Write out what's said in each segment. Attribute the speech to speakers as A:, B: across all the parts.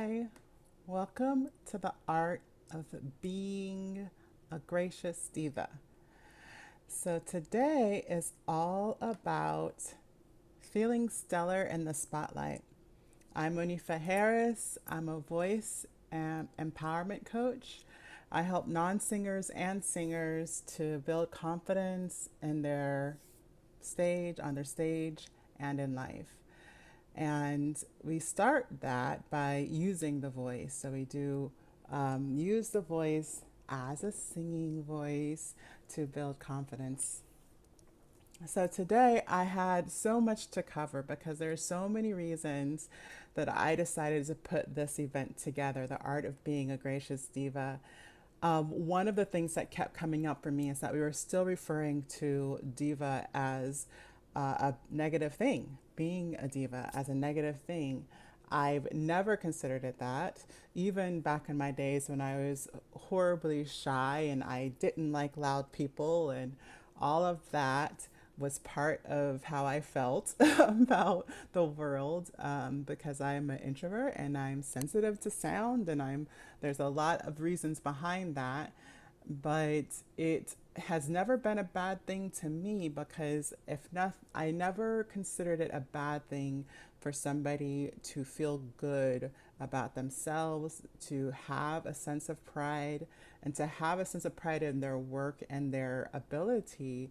A: Hi, welcome to the art of being a gracious diva. So, today is all about feeling stellar in the spotlight. I'm Monifa Harris. I'm a voice and empowerment coach. I help non singers and singers to build confidence in their on their stage, and in life. And we start that by using the voice. So we do use the voice as a singing voice to build confidence. So today I had so much to cover because there are so many reasons that I decided to put this event together, the art of being a gracious diva. One of the things that kept coming up for me is that we were still referring to diva as a negative thing, being a diva as a negative thing. I've never considered it that. Even back in my days when I was horribly shy and I didn't like loud people, and all of that was part of how I felt about the world, because I'm an introvert and I'm sensitive to sound, and there's a lot of reasons behind that, but it has never been a bad thing to me because if not, I never considered it a bad thing for somebody to feel good about themselves, to have a sense of pride, and to have a sense of pride in their work and their ability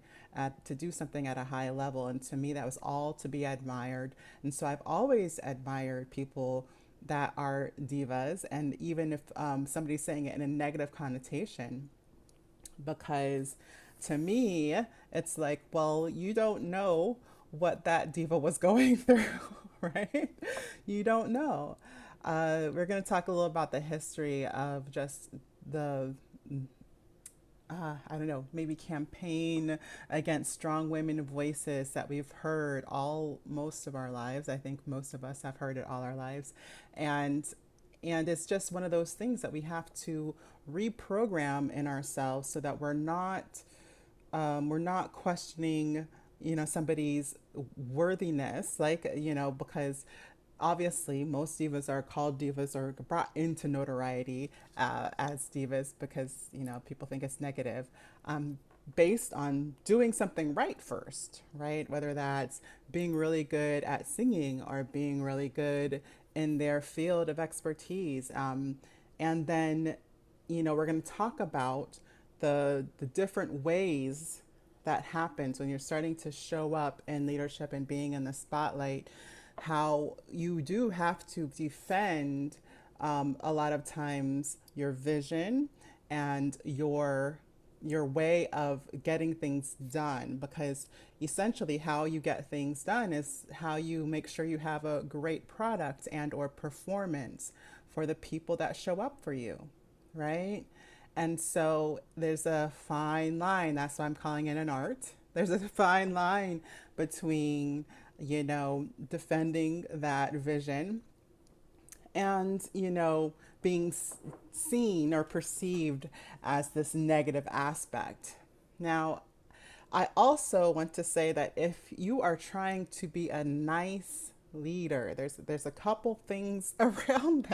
A: to do something at a high level. And to me, that was all to be admired. And so I've always admired people that are divas, and even if somebody's saying it in a negative connotation, because to me, it's like, well, you don't know what that diva was going through, right? You don't know. We're going to talk a little about the history of just the I don't know, maybe campaign against strong women voices that we've heard all most of our lives. I think most of us have heard it all our lives. And and it's just one of those things that we have to reprogram in ourselves so that we're not questioning, somebody's worthiness, like, because obviously most divas are called divas or brought into notoriety as divas because, people think it's negative, based on doing something right first, right? Whether that's being really good at singing or being really good in their field of expertise. And then, we're going to talk about the different ways that happens when you're starting to show up in leadership and being in the spotlight, how you do have to defend, a lot of times, your vision and your way of getting things done, because essentially how you get things done is how you make sure you have a great product and or performance for the people that show up for you, right? And so there's a fine line. That's why I'm calling it an art. There's a fine line between, defending that vision and, being seen or perceived as this negative aspect. Now, I also want to say that if you are trying to be a nice leader, there's a couple things around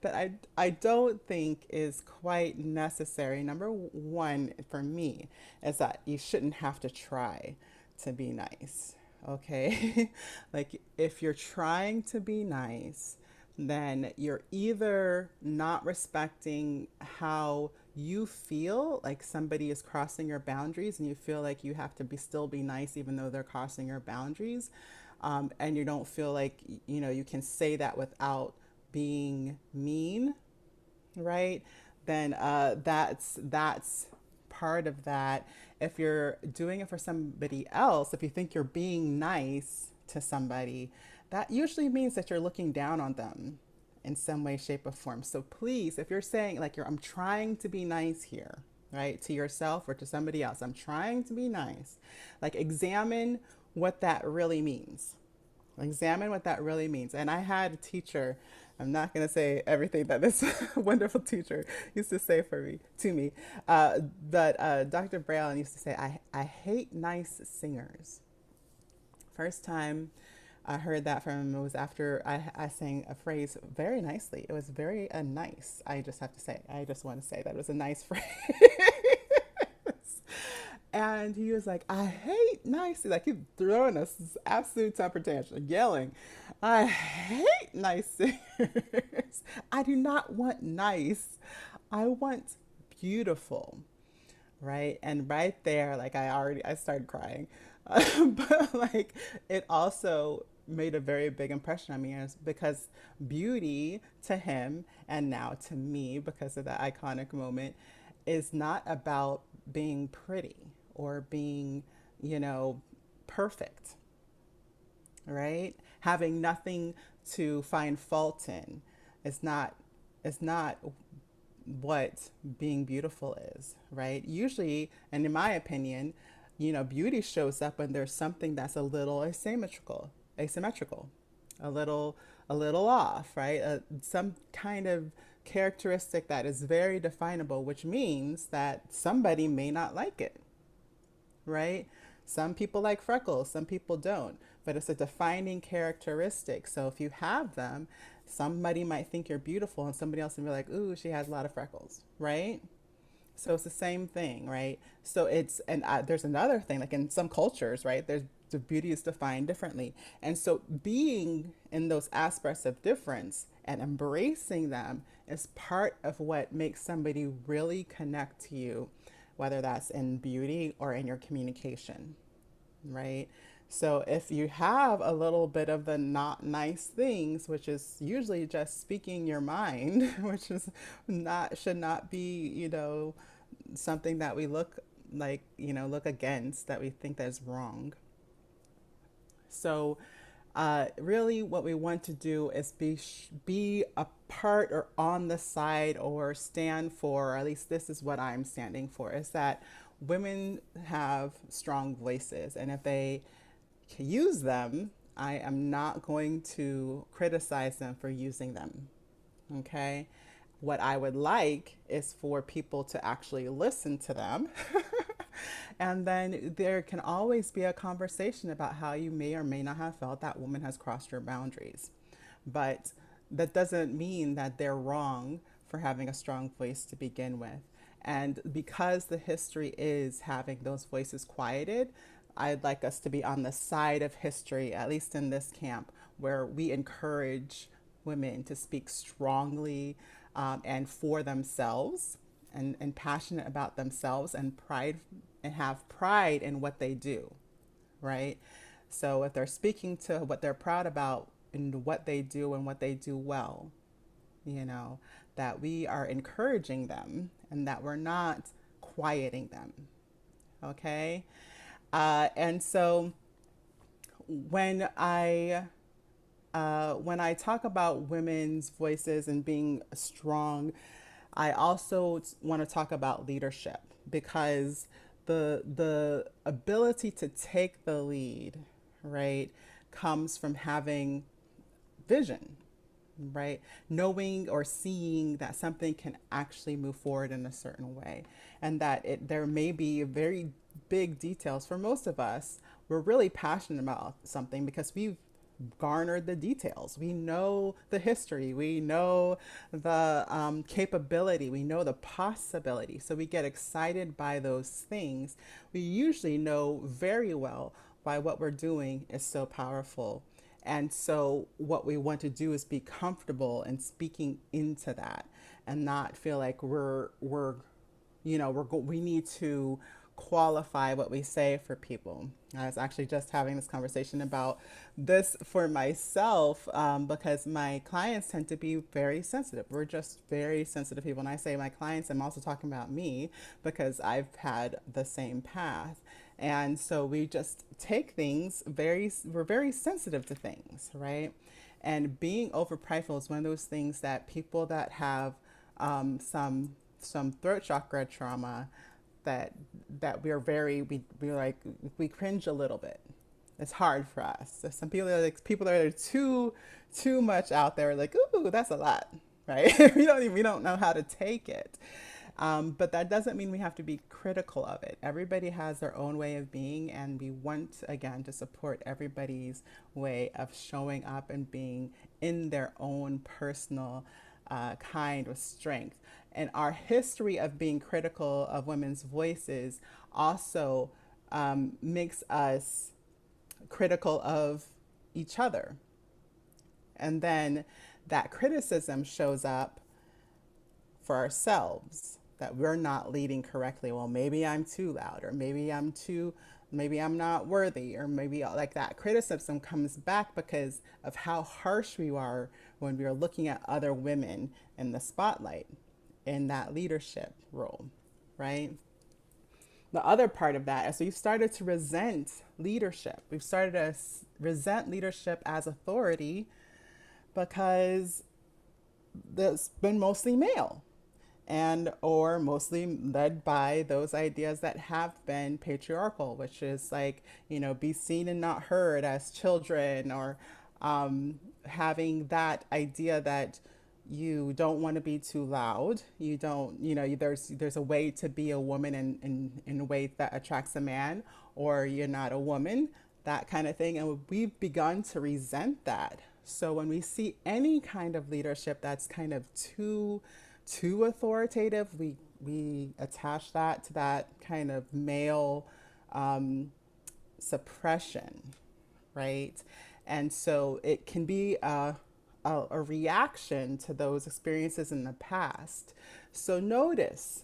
A: that I don't think is quite necessary. Number one for me is that you shouldn't have to try to be nice. Okay? Like, if you're trying to be nice, then you're either not respecting how you feel like somebody is crossing your boundaries, and you feel like you have to still be nice even though they're crossing your boundaries, and you don't feel like you can say that without being mean, right? Then that's part of that. If you're doing it for somebody else, if you think you're being nice to somebody, that usually means that you're looking down on them in some way, shape, or form. So please, if you're saying like I'm trying to be nice here, right, to yourself or to somebody else, I'm trying to be nice, like examine what that really means. Examine what that really means. And I had a teacher, I'm not going to say everything that this wonderful teacher used to say to me, but Dr. Brown used to say, I hate nice singers. First time I heard that from him. It was after I sang a phrase very nicely. It was very nice. I just have to say, I just want to say that it was a nice phrase. And he was like, I hate nice. Like he's throwing us this absolute temper tantrum, yelling, I hate nice singers. I do not want nice. I want beautiful. Right. And right there, like I started crying. But like it also made a very big impression on me because beauty to him and now to me, because of that iconic moment, is not about being pretty or being, you know, perfect, right? Having nothing to find fault in. It's not it's not what being beautiful is, right? Usually, and in my opinion, you know, beauty shows up when there's something that's a little asymmetrical, a little, a little off, right? Some kind of characteristic that is very definable, which means that somebody may not like it, right? Some people like freckles, some people don't, but it's a defining characteristic. So if you have them, somebody might think you're beautiful and somebody else will be like, ooh, she has a lot of freckles, right? So it's the same thing, right? So it's, and there's another thing, like in some cultures, right? There's the beauty is defined differently. And so being in those aspects of difference and embracing them is part of what makes somebody really connect to you, whether that's in beauty or in your communication, right? So if you have a little bit of the not nice things, which is usually just speaking your mind, which is not, should not be, you know, something that we look like, you know, look against, that we think that is wrong. So really what we want to do is be a part or on the side or stand for, or at least this is what I'm standing for, is that women have strong voices, and if they use them, I am not going to criticize them for using them. Okay. What I would like is for people to actually listen to them. And then there can always be a conversation about how you may or may not have felt that woman has crossed your boundaries. But that doesn't mean that they're wrong for having a strong voice to begin with. And because the history is having those voices quieted, I'd like us to be on the side of history, at least in this camp, where we encourage women to speak strongly and for themselves, and passionate about themselves, and pride, and have pride in what they do, right? So if they're speaking to what they're proud about and what they do and what they do well, you know, that we are encouraging them and that we're not quieting them, okay? And so when I talk about women's voices and being strong, I also want to talk about leadership, because the ability to take the lead, right, comes from having vision, right? Knowing or seeing that something can actually move forward in a certain way, and that there may be very big details. For most of us, we're really passionate about something because we've garnered the details. We know the history, we know the capability, we know the possibility. So we get excited by those things. We usually know very well why what we're doing is so powerful. And so what we want to do is be comfortable in speaking into that, and not feel like we need to qualify what we say for people. I was actually just having this conversation about this for myself, because my clients tend to be very sensitive. We're just very sensitive people. When I say my clients, I'm also talking about me, because I've had the same path. And so we just take things we're very sensitive to things, right? And being over prideful is one of those things that people that have some throat chakra trauma, that we're like, we cringe a little bit. It's hard for us. So some people are like, that are too much out there, like, ooh, that's a lot, right? We don't know how to take it. But that doesn't mean we have to be critical of it. Everybody has their own way of being, and we want, again, to support everybody's way of showing up and being in their own personal kind of strength. And our history of being critical of women's voices also makes us critical of each other. And then that criticism shows up for ourselves, that we're not leading correctly. Well, maybe I'm too loud, or maybe I'm not worthy, or maybe like that criticism comes back because of how harsh we are when we are looking at other women in the spotlight in that leadership role, right? The other part of that is we've started to resent leadership. We've started to resent leadership as authority because it's been mostly male and or mostly led by those ideas that have been patriarchal, which is like, be seen and not heard as children, or having that idea that you don't want to be too loud. You don't, there's a way to be a woman in a way that attracts a man, or you're not a woman, that kind of thing. And we've begun to resent that. So when we see any kind of leadership that's kind of too authoritative, we attach that to that kind of male suppression, right? And so it can be a reaction to those experiences in the past. So notice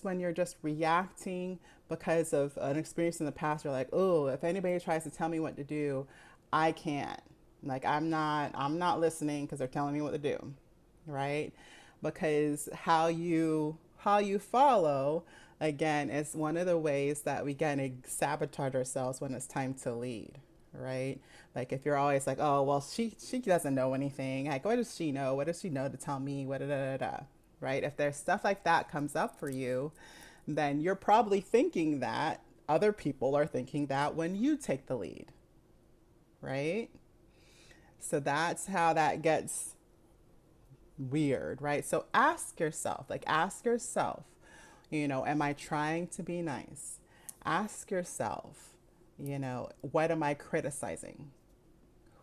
A: when you're just reacting because of an experience in the past. You're like, oh, if anybody tries to tell me what to do, I can't. Like, I'm not listening because they're telling me what to do, right? Because how you follow, again, is one of the ways that we kind of sabotage ourselves when it's time to lead, right? Like, if you're always like, oh, well, she doesn't know anything. Like, what does she know? What does she know to tell me? What da da da da, right? If there's stuff like that comes up for you, then you're probably thinking that other people are thinking that when you take the lead, right? So that's how that gets weird, right? So ask yourself, am I trying to be nice? Ask yourself, what am I criticizing?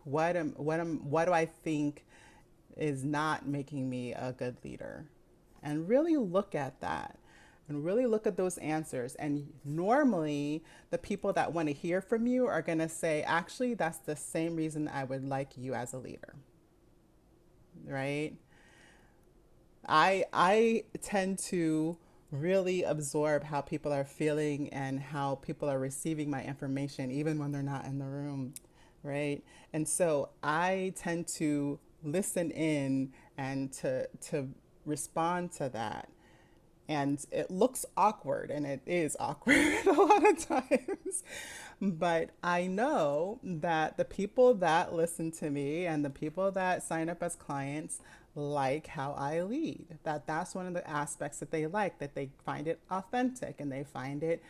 A: What do I think is not making me a good leader? And really look at that. And really look at those answers. And normally, the people that want to hear from you are going to say, actually, that's the same reason I would like you as a leader, right? I tend to really absorb how people are feeling and how people are receiving my information, even when they're not in the room, right? And so I tend to listen in and to respond to that. And it looks awkward, and it is awkward a lot of times. But I know that the people that listen to me and the people that sign up as clients like how I lead. That's one of the aspects that they like, that they find it authentic and they find it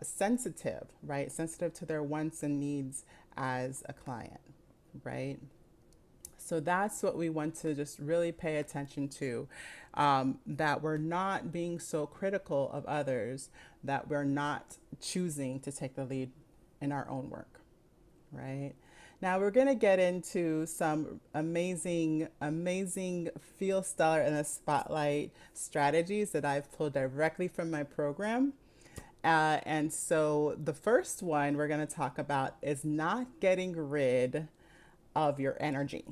A: sensitive, right? Sensitive to their wants and needs as a client, right? So that's what we want to just really pay attention to, that we're not being so critical of others, that we're not choosing to take the lead in our own work, right? Now we're going to get into some amazing feel stellar in the spotlight strategies that I've pulled directly from my program. And so the first one we're going to talk about is not getting rid of your energy.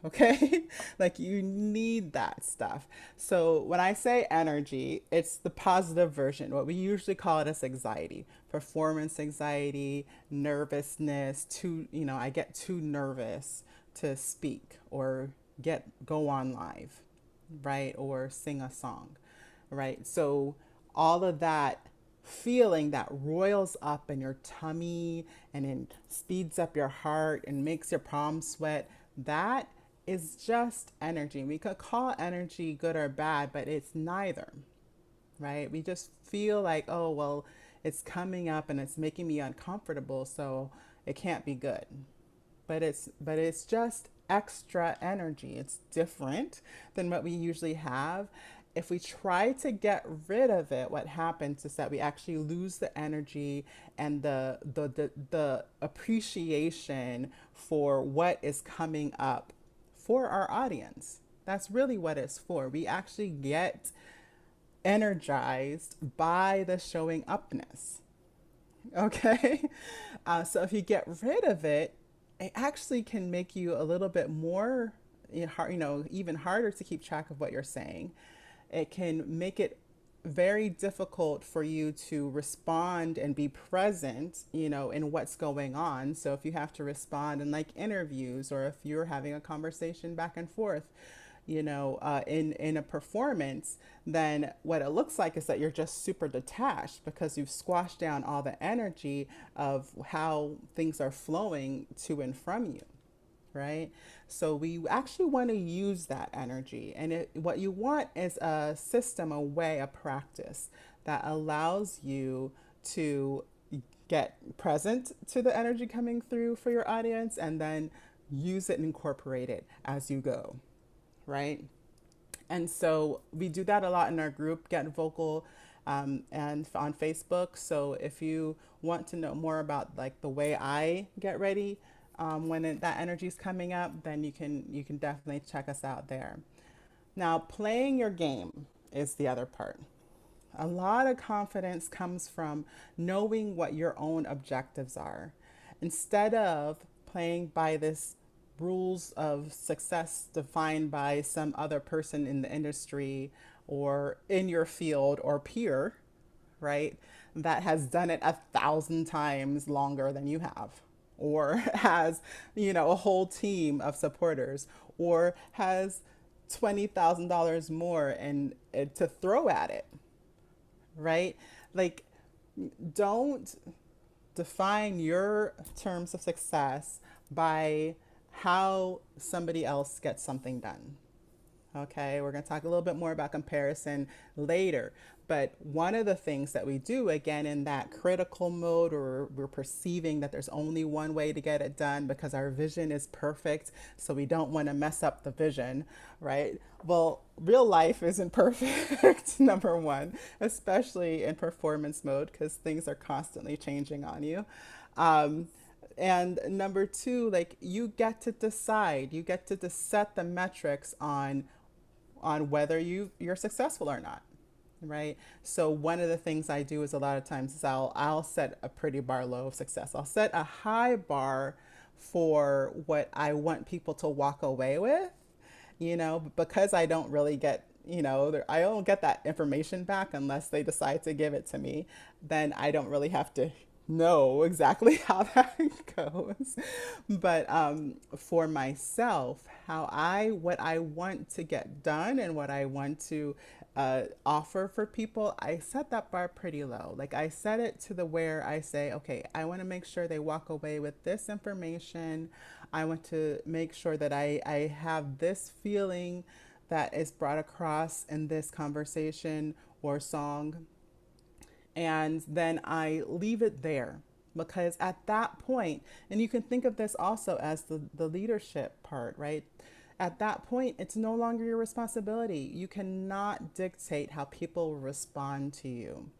A: Okay? Like, you need that stuff. So when I say energy, it's the positive version. What we usually call it is anxiety, performance anxiety, nervousness, I get too nervous to speak or go on live, right? Or sing a song, right? So all of that feeling that roils up in your tummy and it speeds up your heart and makes your palms sweat, that is just energy. We could call energy good or bad, but it's neither, right? We just feel like, oh, well, it's coming up and it's making me uncomfortable, so it can't be good. But it's just extra energy. It's different than what we usually have. if we try to get rid of it, what happens is that we actually lose the energy and the appreciation for what is coming up for our audience. That's really what it's for. We actually get energized by the showing upness. Okay. So if you get rid of it, it actually can make you a little bit more, even harder to keep track of what you're saying. It can make it very difficult for you to respond and be present, in what's going on. So if you have to respond in like interviews, or if you're having a conversation back and forth, in a performance, then what it looks like is that you're just super detached because you've squashed down all the energy of how things are flowing to and from you, right? So we actually want to use that energy. And what you want is a system, a way, a practice that allows you to get present to the energy coming through for your audience, and then use it and incorporate it as you go, right? And so we do that a lot in our group, Get Vocal, and on Facebook. So if you want to know more about like the way I get ready when that energy is coming up, then you can definitely check us out there. Now, playing your game is the other part. A lot of confidence comes from knowing what your own objectives are, instead of playing by this rules of success defined by some other person in the industry or in your field or peer, right? That has done it 1,000 times longer than you have, or has, a whole team of supporters, or has $20,000 more and to throw at it, right? Like, don't define your terms of success by how somebody else gets something done. Okay, we're going to talk a little bit more about comparison later. But one of the things that we do, again, in that critical mode, or we're perceiving that there's only one way to get it done because our vision is perfect, so we don't want to mess up the vision, right? Well, real life isn't perfect, number one, especially in performance mode, because things are constantly changing on you. Um, and number two, like, you get to decide, you get to set the metrics on whether you're successful or not, right? So one of the things I do is, a lot of times, is I'll set a pretty bar low of success. I'll set a high bar for what I want people to walk away with, because I don't really get, I don't get that information back unless they decide to give it to me. Then I don't really have to know exactly how that goes. But for myself, what I want to get done and what I want to offer for people, I set that bar pretty low. Like, I set it to the where I say, okay, I want to make sure they walk away with this information. I want to make sure that I have this feeling that is brought across in this conversation or song, and then I leave it there. Because at that point, and you can think of this also as the leadership part, right? At that point, it's no longer your responsibility. You cannot dictate how people respond to you.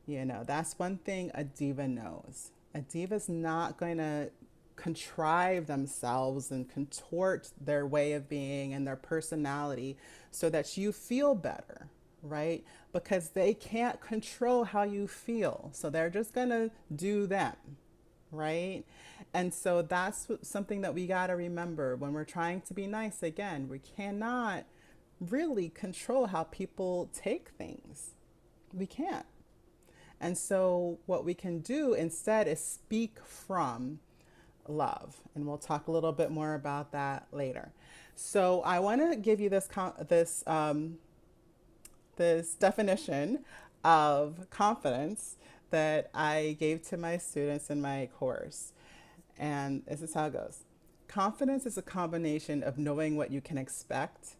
A: That's one thing a diva knows. A diva's not going to contrive themselves and contort their way of being and their personality so that you feel better, right? Because they can't control how you feel. So they're just going to do them, right? And so that's something that we got to remember when we're trying to be nice. Again, we cannot really control how people take things. We can't. And so what we can do instead is speak from love. And we'll talk a little bit more about that later. So I want to give you this definition of confidence that I gave to my students in my course. And this is how it goes. Confidence is a combination of knowing what you can expect,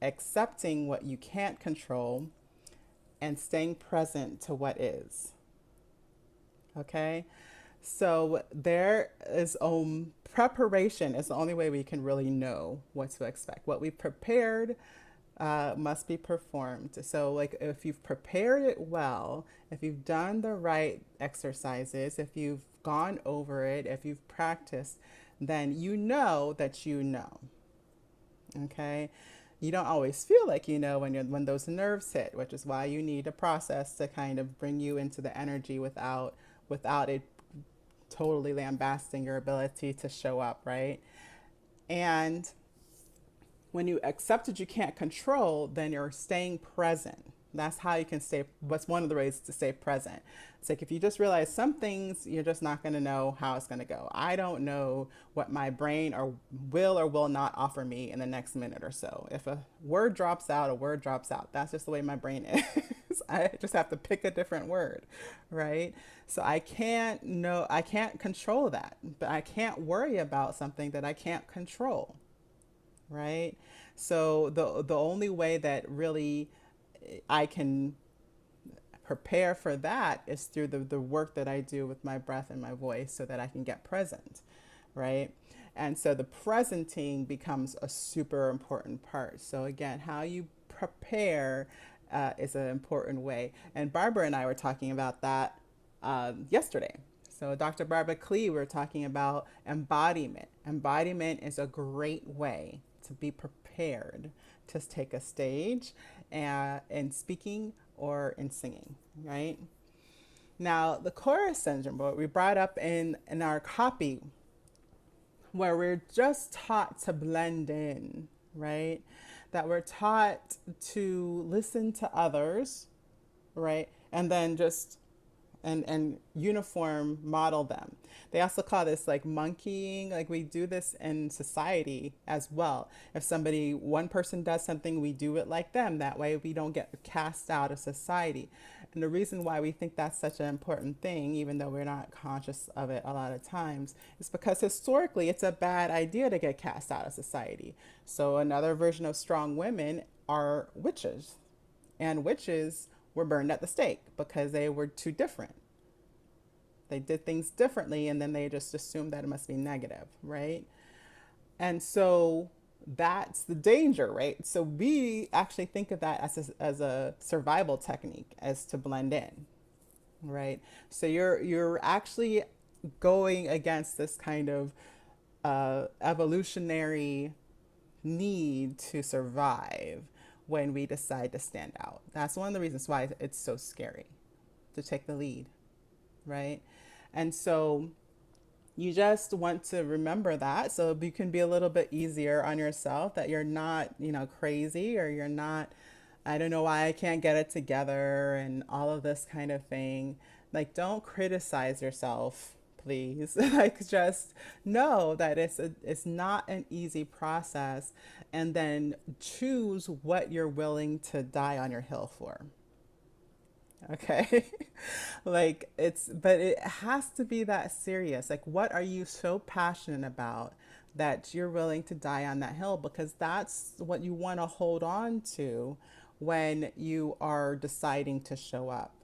A: accepting what you can't control, and staying present to what is. Okay? So there is preparation is the only way we can really know what to expect. What we've prepared must be performed. So, like, if you've prepared it well, if you've done the right exercises, if you've gone over it, if you've practiced, then you know that you know. Okay. You don't always feel like you know when those nerves hit, which is why you need a process to kind of bring you into the energy without it totally lambasting your ability to show up, right? And when you accept that you can't control, then you're staying present. That's how you can stay. What's one of the ways to stay present? It's like if you just realize some things, you're just not going to know how it's going to go. I don't know what my brain or will not offer me in the next minute or so. If a word drops out, a word drops out. That's just the way my brain is. I just have to pick a different word, right? So I can't control that, but I can't worry about something that I can't control, right? So the only way that really I can prepare for that is through the work that I do with my breath and my voice so that I can get present, right? And so the presenting becomes a super important part. So again, how you prepare is an important way. And Barbara and I were talking about that yesterday. So Dr. Barbara Klee, we were talking about embodiment. Embodiment is a great way to be prepared to take a stage in speaking or in singing, right? Now, the chorus syndrome, what we brought up in our copy, where we're just taught to blend in, right? That we're taught to listen to others, right? And then just and uniform model them. They also call this like monkeying. Like we do this in society as well. If one person does something, we do it like them. That way we don't get cast out of society. And the reason why we think that's such an important thing, even though we're not conscious of it a lot of times, is because historically it's a bad idea to get cast out of society. So another version of strong women are witches. And witches were burned at the stake because they were too different. They did things differently and then they just assumed that it must be negative, right? And so that's the danger, right? So we actually think of that as a survival technique, as to blend in, right? So you're actually going against this kind of evolutionary need to survive when we decide to stand out. That's one of the reasons why it's so scary to take the lead, right? And so you just want to remember that so you can be a little bit easier on yourself, that you're not, crazy, or you're not, I don't know why I can't get it together and all of this kind of thing. Like, don't criticize yourself, please. Like, just know that it's not an easy process, and then choose what you're willing to die on your hill for. Okay. But it has to be that serious. Like, what are you so passionate about that you're willing to die on that hill? Because that's what you want to hold on to when you are deciding to show up.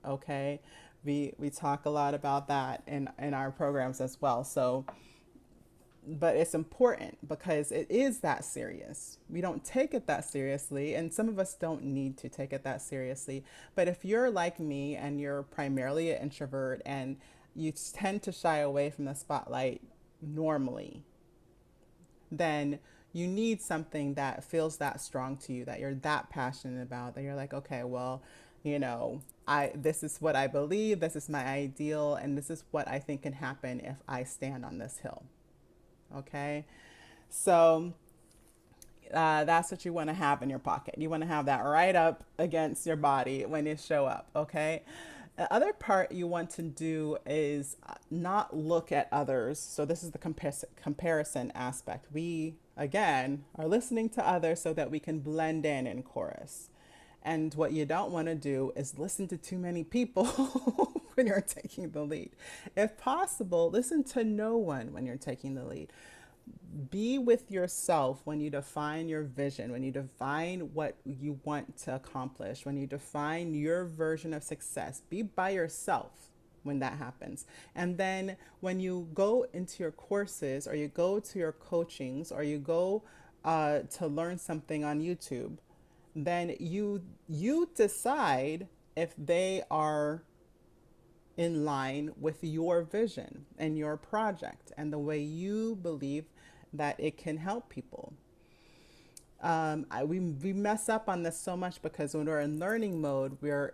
A: Okay. We talk a lot about that in our programs as well. So, but it's important because it is that serious. We don't take it that seriously, and some of us don't need to take it that seriously. But if you're like me and you're primarily an introvert and you tend to shy away from the spotlight normally, then you need something that feels that strong to you, that you're that passionate about, that you're like, okay, well, this is what I believe, this is my ideal, and this is what I think can happen if I stand on this hill. Okay, so that's what you want to have in your pocket. You want to have that right up against your body when you show up. Okay, the other part you want to do is not look at others. So this is the comparison aspect. We again are listening to others so that we can blend in chorus. And what you don't want to do is listen to too many people when you're taking the lead. If possible, listen to no one when you're taking the lead. Be with yourself when you define your vision, when you define what you want to accomplish, when you define your version of success. Be by yourself when that happens. And then when you go into your courses, or you go to your coachings, or you go to learn something on YouTube, then you decide if they are in line with your vision and your project and the way you believe that it can help people. We mess up on this so much because when we're in learning mode, we're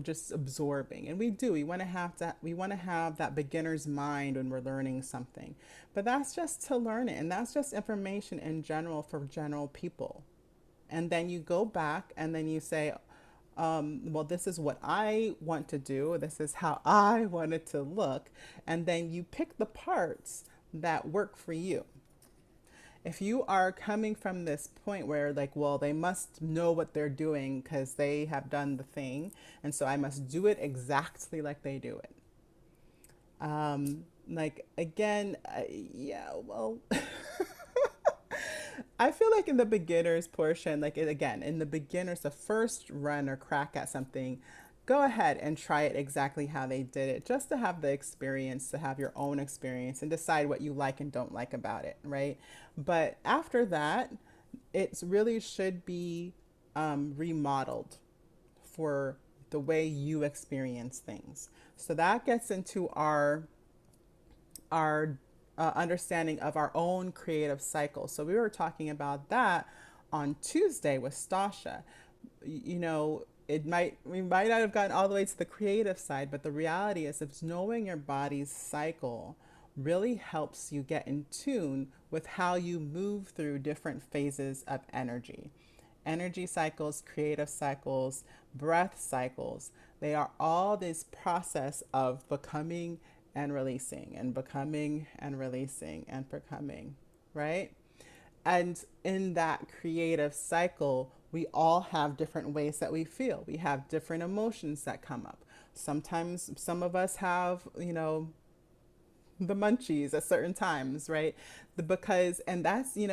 A: just absorbing, and we want to have that beginner's mind when we're learning something, but that's just to learn it, and that's just information in general for general people. And then you go back and then you say, well, this is what I want to do. This is how I want it to look, and then you pick the parts that work for you. If you are coming from this point where, like, well, they must know what they're doing because they have done the thing, and so I must do it exactly like they do it. Like, again, yeah, well, I feel like in the beginners portion, like, again, in the beginners, the first run or crack at something, go ahead and try it exactly how they did it, just to have the experience, to have your own experience and decide what you like and don't like about it, right? But after that, it really should be remodeled for the way you experience things. So that gets into our understanding of our own creative cycle. So we were talking about that on Tuesday with Stasha. You know, we might not have gotten all the way to the creative side, but the reality is, if knowing your body's cycle really helps you get in tune with how you move through different phases of energy cycles, creative cycles, breath cycles. They are all this process of becoming and releasing, and becoming and releasing and becoming, right? And in that creative cycle, we all have different ways that we feel. We have different emotions that come up. Sometimes some of us have, the munchies at certain times, right? Because, and that's, we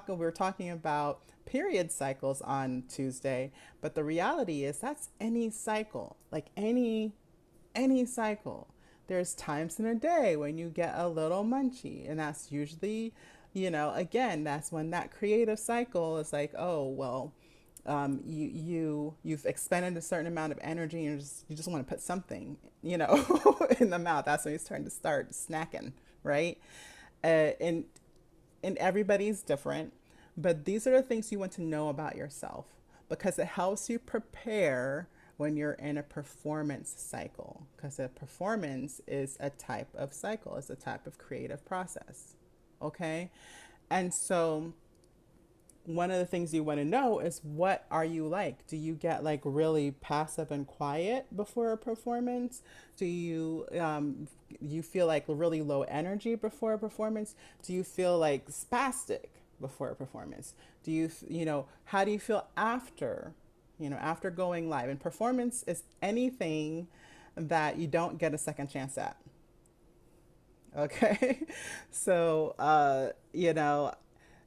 A: were talking about period cycles on Tuesday, but the reality is that's any cycle, like any cycle. There's times in a day when you get a little munchy, and that's usually, again, that's when that creative cycle is like, oh, well, you've expended a certain amount of energy, and you just want to put something, in the mouth. That's when you're starting to start snacking, right? And everybody's different, but these are the things you want to know about yourself, because it helps you prepare when you're in a performance cycle, because a performance is a type of cycle, it's a type of creative process. Okay? And so one of the things you want to know is, what are you like? Do you get like really passive and quiet before a performance? Do you feel like really low energy before a performance? Do you feel like spastic before a performance? How do you feel after going live? And performance is anything that you don't get a second chance at. Okay. So,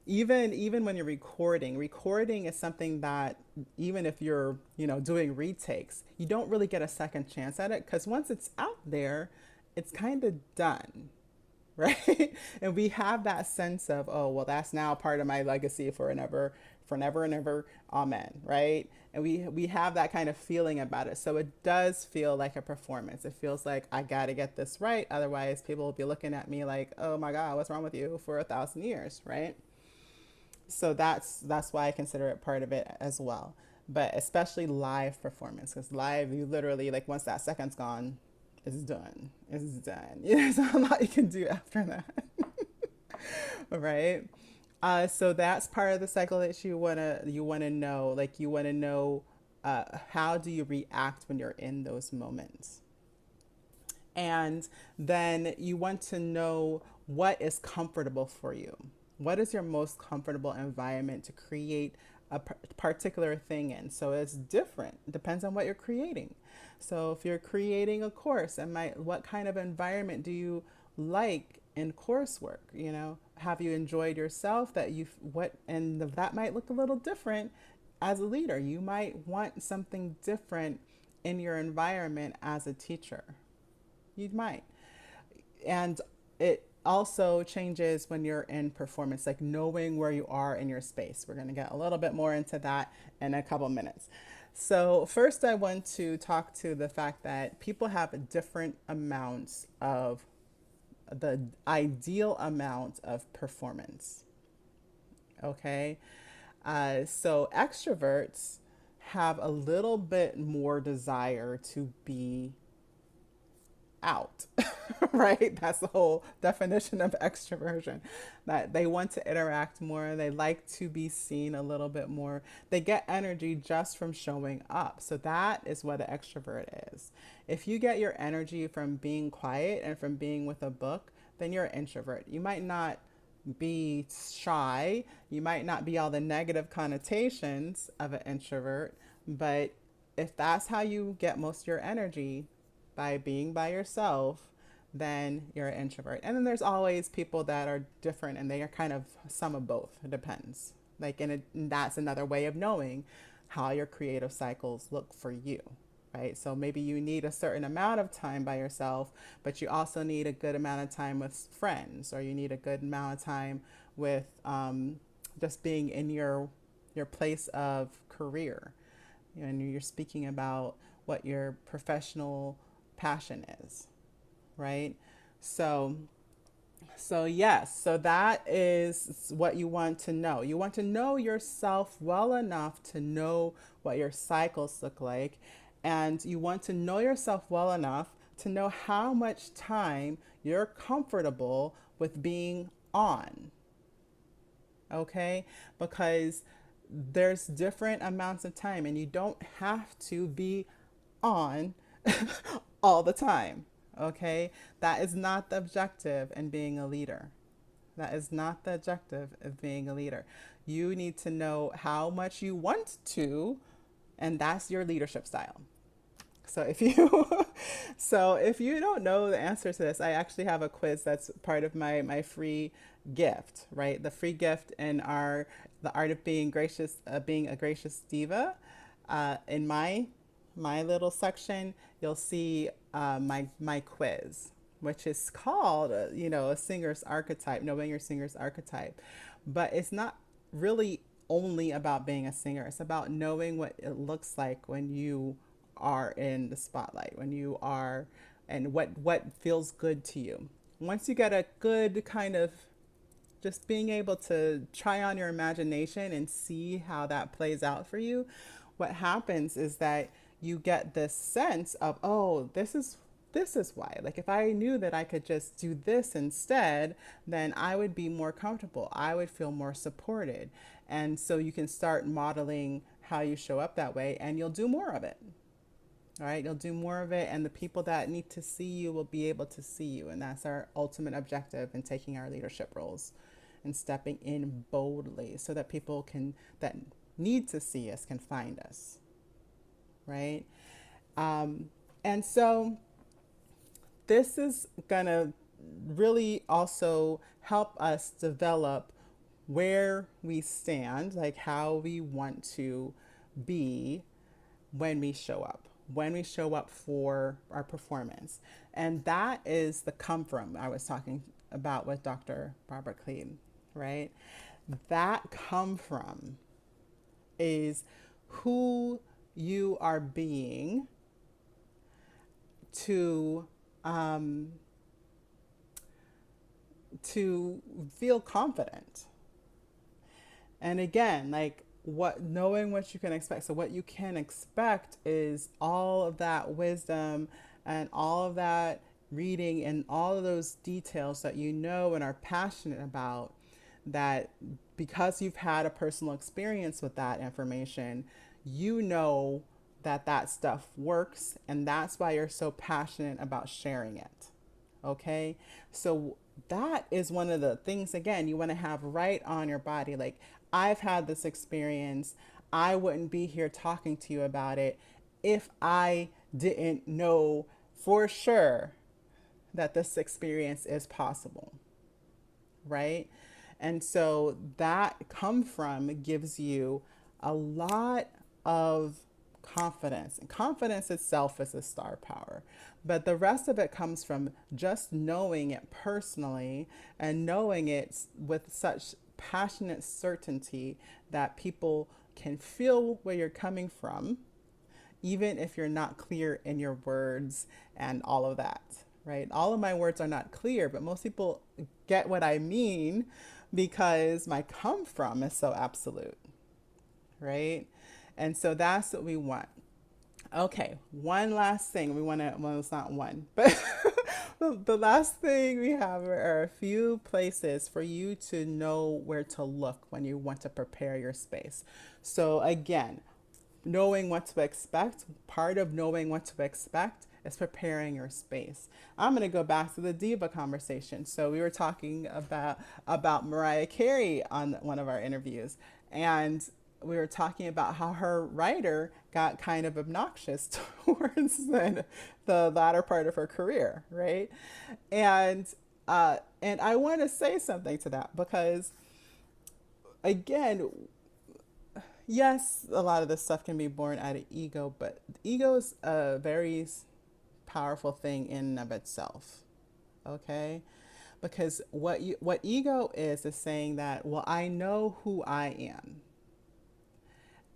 A: even when you're recording is something that, even if you're, doing retakes, you don't really get a second chance at it, because once it's out there, it's kind of done. Right? And we have that sense of, oh, well, that's now part of my legacy for never and ever, amen, right? And we have that kind of feeling about it. So it does feel like a performance. It feels like, I got to get this right, otherwise people will be looking at me like, oh my God, what's wrong with you, for 1,000 years, right? So that's why I consider it part of it as well. But especially live performance, because live, you literally, like, once that second's gone, it's done. It's done. There's not a lot you can do after that. Right? So that's part of the cycle that you wanna know. Like, you wanna know, how do you react when you're in those moments, and then you want to know what is comfortable for you. What is your most comfortable environment to create a particular thing in? So it's different. It depends on what you're creating. So if you're creating a course, what kind of environment do you like in coursework? Have you enjoyed yourself? And that might look a little different as a leader. You might want something different in your environment as a teacher. You might. And it also changes when you're in performance, like knowing where you are in your space. We're going to get a little bit more into that in a couple minutes. So, first, I want to talk to the fact that people have different amounts of the ideal amount of performance. Okay. So, extroverts have a little bit more desire to be out, right? That's the whole definition of extroversion, that they want to interact more. They like to be seen a little bit more. They get energy just from showing up. So that is what an extrovert is. If you get your energy from being quiet and from being with a book, then you're an introvert. You might not be shy. You might not be all the negative connotations of an introvert, but if that's how you get most of your energy, by being by yourself, then you're an introvert. And then there's always people that are different and they are kind of some of both. It depends. Like, and that's another way of knowing how your creative cycles look for you, right? So maybe you need a certain amount of time by yourself, but you also need a good amount of time with friends, or you need a good amount of time with just being in your place of career. And you're speaking about what your professional passion is, right? So yes, so that is what you want to know. You want to know yourself well enough to know what your cycles look like, and you want to know yourself well enough to know how much time you're comfortable with being on. Okay? Because there's different amounts of time and you don't have to be on all the time. Okay? That is not the objective in being a leader. That is not the objective of being a leader. You need to know how much you want to, and that's your leadership style. So if you if you don't know the answer to this, I actually have a quiz that's part of my free gift, right? The free gift in our the art of being gracious, being a gracious diva. In my little section, you'll see my quiz, which is called a singer's archetype, knowing your singer's archetype, but it's not really only about being a singer. It's about knowing what it looks like when you are in the spotlight, when you are, and what feels good to you. Once you get a good kind of just being able to try on your imagination and see how that plays out for you, what happens is that you get this sense of, oh, this is why. Like, if I knew that I could just do this instead, then I would be more comfortable. I would feel more supported. And so you can start modeling how you show up that way, and you'll do more of it. All right, you'll do more of it, and the people that need to see you will be able to see you. And that's our ultimate objective in taking our leadership roles and stepping in boldly so that people that need to see us can find us. Right? And so this is going to really also help us develop where we stand, like how we want to be when we show up for our performance. And that is the come from I was talking about with Dr. Barbara Clean, right? That come from is who you are being to feel confident. And again, like knowing what you can expect. So what you can expect is all of that wisdom and all of that reading and all of those details that you know and are passionate about, that because you've had a personal experience with that information, you know that stuff works, and that's why you're so passionate about sharing it. Okay? So that is one of the things, again, you want to have right on your body. Like, I've had this experience. I wouldn't be here talking to you about it if I didn't know for sure that this experience is possible. Right? And so that come from gives you a lot of confidence. And confidence itself is a star power. But the rest of it comes from just knowing it personally and knowing it with such passionate certainty that people can feel where you're coming from, even if you're not clear in your words and all of that, right? All of my words are not clear, but most people get what I mean because my come from is so absolute, right? And so that's what we want. Okay, one last thing we want to, well, it's not one, but the last thing we have are a few places for you to know where to look when you want to prepare your space. So, again, knowing what to expect, part of knowing what to expect is preparing your space. I'm going to go back to the diva conversation. So we were talking about Mariah Carey on one of our interviews, and we were talking about how her writer got kind of obnoxious towards the latter part of her career, right? And I want to say something to that because, again, yes, a lot of this stuff can be born out of ego, but ego is a very powerful thing in and of itself. Okay? Because what ego is saying that, well, I know who I am.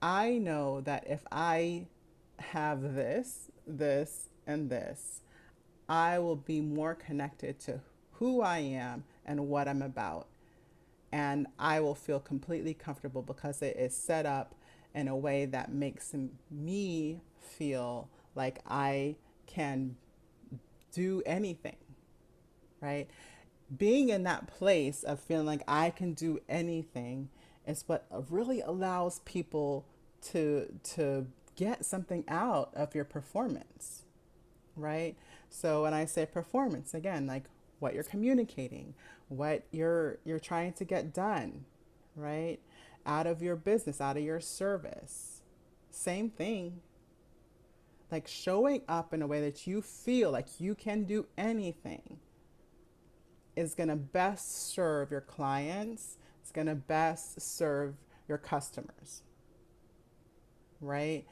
A: I know that if I have this, and this, I will be more connected to who I am and what I'm about. And I will feel completely comfortable because it is set up in a way that makes me feel like I can do anything, right? Being in that place of feeling like I can do anything is what really allows people to get something out of your performance, right? So when I say performance, again, like what you're communicating, what you're trying to get done, right? Out of your business, out of your service. Same thing. Like showing up in a way that you feel like you can do anything is going to best serve your clients. It's going to best serve your customers, right?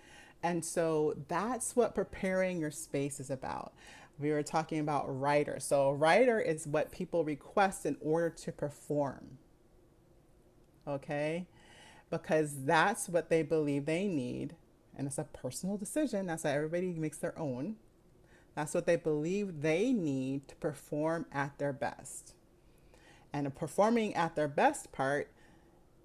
A: And so that's what preparing your space is about. We were talking about writer. So a writer is what people request in order to perform. Okay? Because that's what they believe they need. And it's a personal decision. That's why everybody makes their own. That's what they believe they need to perform at their best. And the performing at their best part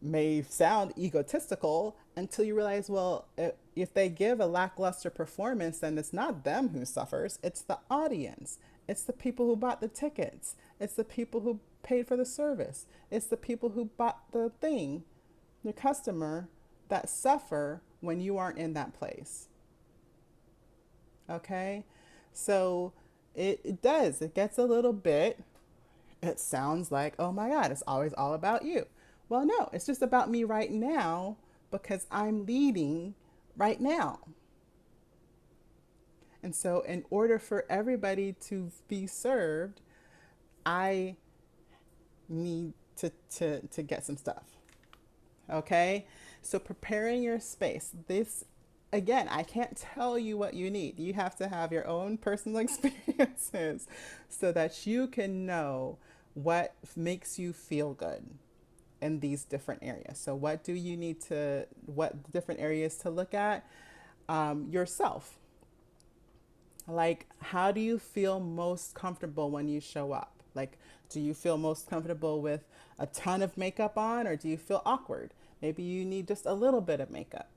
A: may sound egotistical until you realize, well, if they give a lackluster performance, then it's not them who suffers, it's the audience. It's the people who bought the tickets. It's the people who paid for the service. It's the people who bought the thing, the customer, that suffer when you aren't in that place. Okay? So it does. It gets a little bit, it sounds like, oh my God, it's always all about you. Well, no, it's just about me right now because I'm leading right now. And so, in order for everybody to be served, I need to get some stuff. Okay? So, preparing your space. This, again, I can't tell you what you need. You have to have your own personal experiences so that you can know what makes you feel good in these different areas. So what do you need to, what different areas to look at? Yourself. Like, how do you feel most comfortable when you show up? Like, do you feel most comfortable with a ton of makeup on, or do you feel awkward? Maybe you need just a little bit of makeup.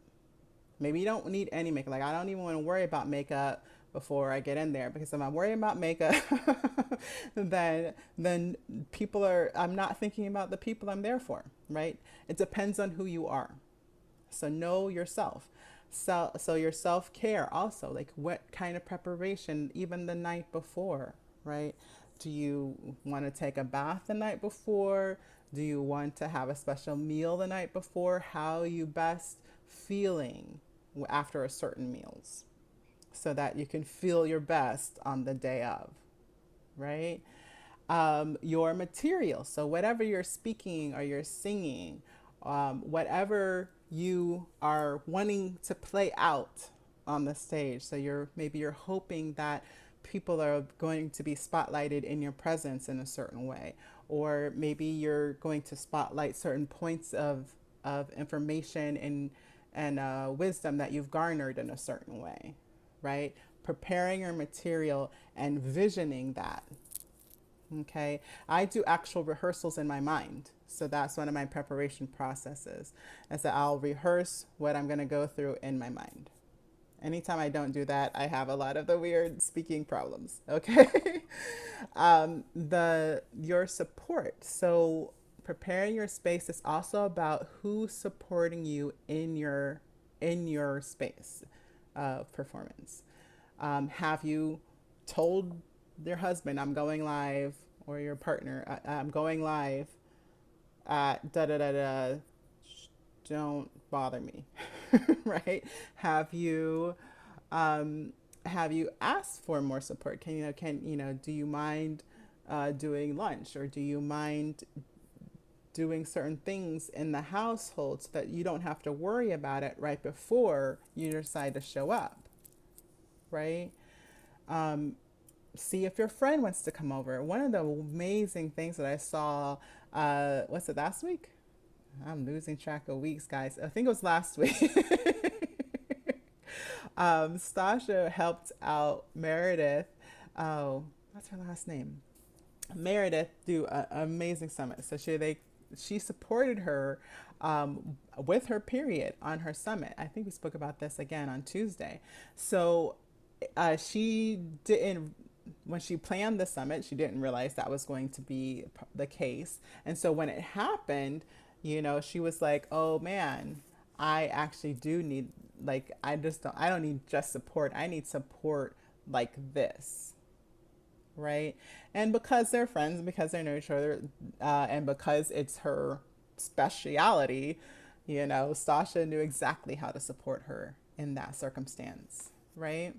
A: Maybe you don't need any makeup. Like, I don't even want to worry about makeup before I get in there, because if I'm worrying about makeup, then people are, I'm not thinking about the people I'm there for, right? It depends on who you are. So know yourself. So your self-care also, like what kind of preparation, even the night before, right? Do you want to take a bath the night before? Do you want to have a special meal the night before? How are you best feeling after a certain meals, so that you can feel your best on the day of, right? Your material. So whatever you're speaking or you're singing, whatever you are wanting to play out, on the stage. So you're hoping that people are going to be spotlighted in your presence in a certain way, or maybe you're going to spotlight certain points of information and wisdom that you've garnered in a certain way, right? Preparing your material and visioning that. Okay. I do actual rehearsals in my mind. So that's one of my preparation processes, is that I'll rehearse what I'm going to go through in my mind. Anytime I don't do that, I have a lot of the weird speaking problems. Okay. The your support. So preparing your space is also about who's supporting you in your space of performance. Have you told your husband, I'm going live, or your partner, I'm going live at da da da da, don't bother me, right? Have you have you asked for more support? Do you mind doing lunch, or do you mind doing certain things in the household so that you don't have to worry about it right before you decide to show up, right? See if your friend wants to come over. One of the amazing things that I saw, what's it, last week? I'm losing track of weeks, guys. I think it was last week. Stasha helped out Meredith. Oh, what's her last name? Meredith do an amazing summit. So she supported her with her period on her summit. I think we spoke about this again on Tuesday. So she didn't, when she planned the summit, she didn't realize that was going to be the case. And so when it happened, she was like, oh man, I actually do need, like, I don't need just support. I need support like this. Right. And because they're friends, because they know each other, and because it's her speciality, Stasha knew exactly how to support her in that circumstance. Right.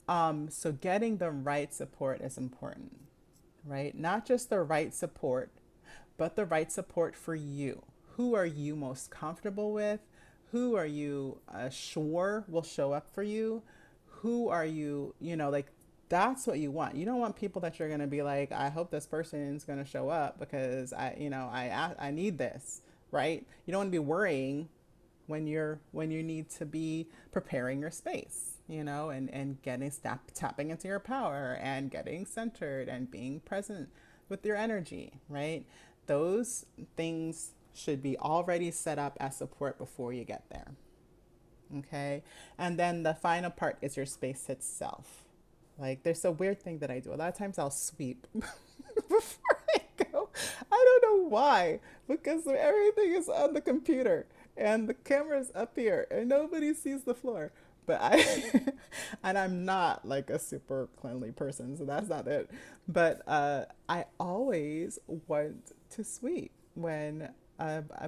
A: So getting the right support is important, right? Not just the right support, but the right support for you. Who are you most comfortable with? Who are you sure will show up for you? Who are you, like, that's what you want. You don't want people that you're going to be like, I hope this person is going to show up because I need this, right? You don't want to be worrying when you need to be preparing your space, and tapping into your power and getting centered and being present with your energy, right? Those things should be already set up as support before you get there. Okay. And then the final part is your space itself. Like, there's a weird thing that I do. A lot of times I'll sweep before I go. I don't know why, because everything is on the computer and the camera's up here and nobody sees the floor. But and I'm not like a super cleanly person, so that's not it. But I always want to sweep when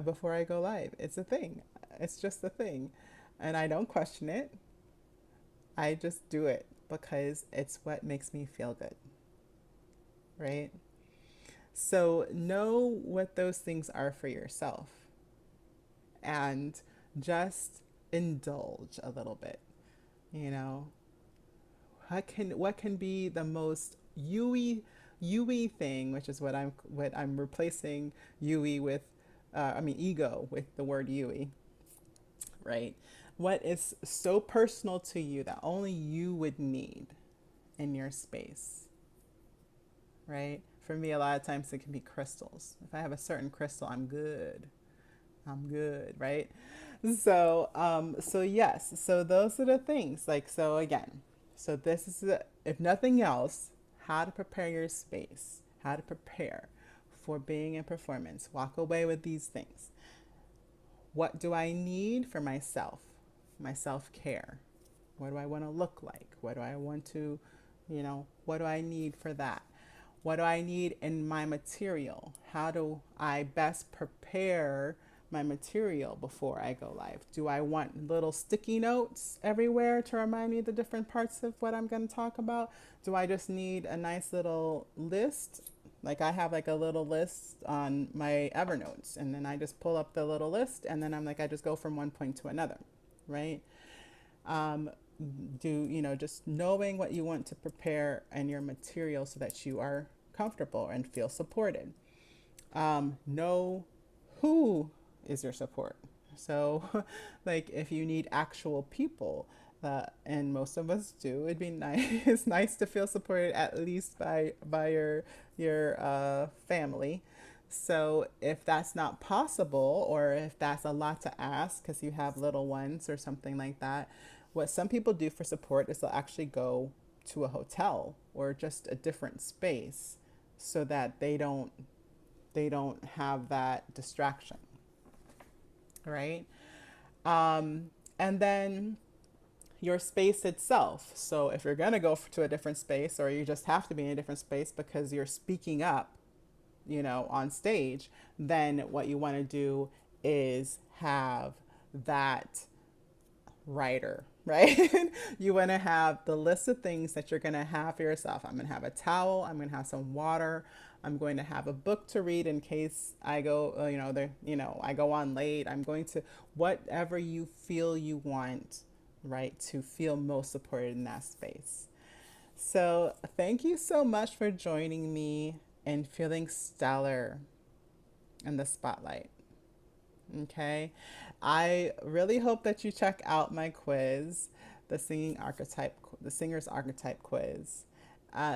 A: before I go live. It's a thing. It's just a thing, and I don't question it. I just do it because it's what makes me feel good, right? So know what those things are for yourself, and just indulge a little bit. What can be the most Yui thing, which is what I'm replacing Yui with, ego with the word Yui, right? What is so personal to you that only you would need in your space, right? For me, a lot of times it can be crystals. If I have a certain crystal, I'm good. Right? So yes. So those are the things. Like, so again, so this is, if nothing else, how to prepare your space, how to prepare for being in performance. Walk away with these things. What do I need for myself? My self-care. What do I want to look like? What do I want to, what do I need for that? What do I need in my material? How do I best prepare my material before I go live? Do I want little sticky notes everywhere to remind me the different parts of what I'm going to talk about? Do I just need a nice little list? Like, I have like a little list on my Evernotes, and then I just pull up the little list, and then I'm like, I just go from one point to another, right? Um, just knowing what you want to prepare and your material so that you are comfortable and feel supported. Know who is your support. So, like, if you need actual people, and most of us do, it'd be nice. It's nice to feel supported at least by your family. So, if that's not possible, or if that's a lot to ask because you have little ones or something like that, what some people do for support is they'll actually go to a hotel or just a different space so that they don't have that distraction, right? And then your space itself. So if you're going to go to a different space, or you just have to be in a different space because you're speaking up, on stage, then what you want to do is have that writer, right? You want to have the list of things that you're going to have for yourself. I'm going to have a towel. I'm going to have some water. I'm going to have a book to read in case I go, I go on late. I'm going to, whatever you feel you want, right, to feel most supported in that space. So thank you so much for joining me and feeling stellar in the spotlight. Okay. I really hope that you check out my quiz, the singer's archetype quiz.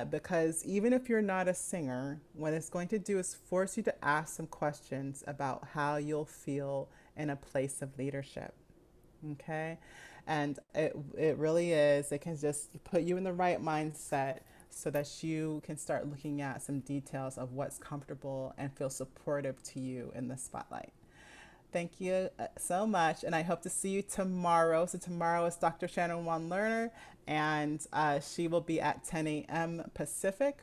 A: Because even if you're not a singer, what it's going to do is force you to ask some questions about how you'll feel in a place of leadership. Okay. And it really is, it can just put you in the right mindset so that you can start looking at some details of what's comfortable and feel supportive to you in the spotlight. Thank you so much, and I hope to see you tomorrow. So tomorrow is Dr. Shannon Wan Lerner, and she will be at 10 a.m. Pacific,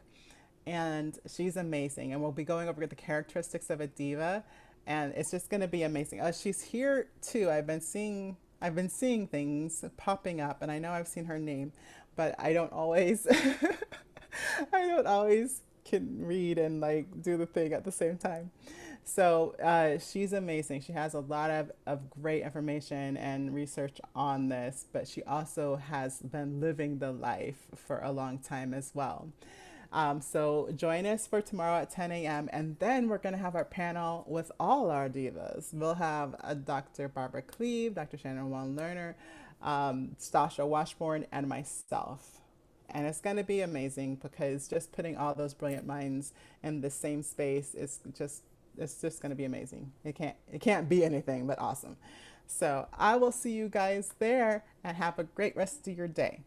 A: and she's amazing. And we'll be going over the characteristics of a diva, and it's just going to be amazing. She's here too. I've been seeing things popping up, and I know I've seen her name, but I don't always I don't always can read and like do the thing at the same time. So she's amazing. She has a lot of great information and research on this, but she also has been living the life for a long time as well. So join us for tomorrow at 10 a.m. And then we're going to have our panel with all our divas. We'll have Dr. Barbara Cleve, Dr. Shannon Wan Lerner, Stasha Washburn, and myself. And it's going to be amazing because just putting all those brilliant minds in the same space is just it's just going to be amazing. It can't be anything but awesome. So I will see you guys there and have a great rest of your day.